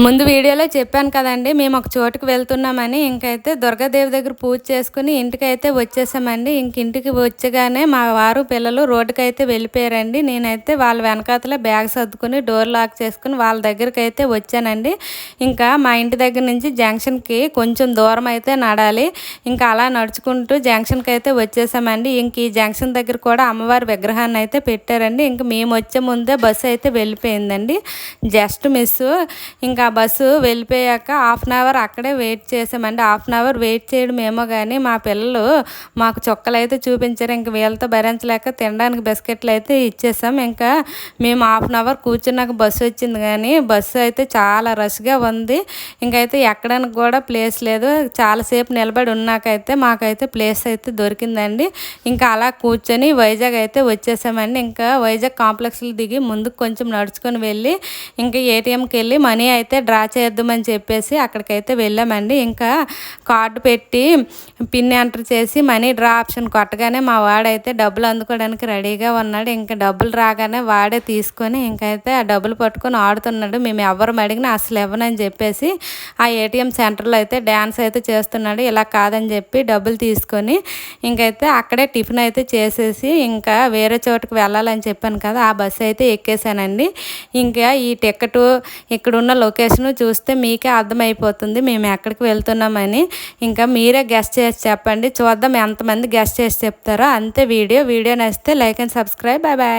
ముందు వీడియోలో చెప్పాను కదండి, మేము ఒక చోటుకి వెళ్తున్నామని. ఇంకైతే దుర్గాదేవి దగ్గర పూజ చేసుకుని ఇంటికైతే వచ్చేసామండి. ఇంటికి వచ్చగానే మా వారు పిల్లలు రోడ్డుకైతే వెళ్ళిపోయారండి. నేనైతే వాళ్ళ వెనకాతలే బ్యాగ్ సర్దుకుని డోర్ లాక్ చేసుకుని వాళ్ళ దగ్గరికి అయితే వచ్చానండి. ఇంకా మా ఇంటి దగ్గర నుంచి జంక్షన్కి కొంచెం దూరం అయితే నడాలి. ఇంకా అలా నడుచుకుంటూ జంక్షన్కి అయితే వచ్చేసామండి. ఇంక ఈ జంక్షన్ దగ్గర కూడా అమ్మవారి విగ్రహాన్ని అయితే పెట్టారండి. ఇంక మేము వచ్చే ముందే బస్సు అయితే వెళ్ళిపోయిందండి, జస్ట్ మిస్. ఇంకా బస్సు వెళ్ళిపోయాక హాఫ్ అన్ అవర్ అక్కడే వెయిట్ చేసామండి. హాఫ్ అన్ అవర్ వెయిట్ చేయడం ఏమో కానీ మా పిల్లలు మాకు చుక్కలు అయితే చూపించారు. ఇంక వీళ్ళతో భరించలేక తినడానికి బిస్కెట్లు అయితే ఇచ్చేసాం. ఇంకా మేము హాఫ్ అన్ అవర్ కూర్చున్నాక బస్సు వచ్చింది, కానీ బస్సు అయితే చాలా రష్గా ఉంది. ఇంకైతే ఎక్కడానికి కూడా ప్లేస్ లేదు. చాలాసేపు నిలబడి ఉన్నాకైతే మాకైతే ప్లేస్ అయితే దొరికిందండి. ఇంకా అలా కూర్చొని వైజాగ్ అయితే వచ్చేసామండి. ఇంకా వైజాగ్ కాంప్లెక్స్లో దిగి ముందుకు కొంచెం నడుచుకొని వెళ్ళి ఇంకా ఏటీఎంకి వెళ్ళి మనీ అయితే డ్రా చేద్దామని చెప్పేసి అక్కడికైతే వెళ్ళామండి. ఇంకా కార్డు పెట్టి పిన్ ఎంటర్ చేసి మనీ డ్రా ఆప్షన్ కొట్టగానే మా వాడైతే డబ్బులు అందుకోవడానికి రెడీగా ఉన్నాడు. ఇంకా డబ్బులు రాగానే వాడే తీసుకొని ఇంకైతే ఆ డబ్బులు పట్టుకొని ఆడుతున్నాడు. మేము ఎవరు అడిగినా అసలు ఇవ్వనని చెప్పేసి ఆ ఏటీఎం సెంటర్లో అయితే డ్యాన్స్ అయితే చేస్తున్నాడు. ఇలా కాదని చెప్పి డబ్బులు తీసుకొని ఇంకైతే అక్కడే టిఫిన్ అయితే చేసేసి ఇంకా వేరే చోటుకు వెళ్ళాలని చెప్పాను కదా, ఆ బస్సు అయితే ఎక్కేసానండి. ఇంకా ఈ టికెట్ ఇక్కడున్న లొకేషన్ చూస్తే మీకే అర్థమైపోతుంది మేము ఎక్కడికి వెళ్తున్నామని. ఇంకా మీరే గెస్ట్ చేసి చెప్పండి, చూద్దాం ఎంతమంది గెస్ట్ చేసి చెప్తారో. అంతే. వీడియో నచ్చితే like and subscribe. Bye bye.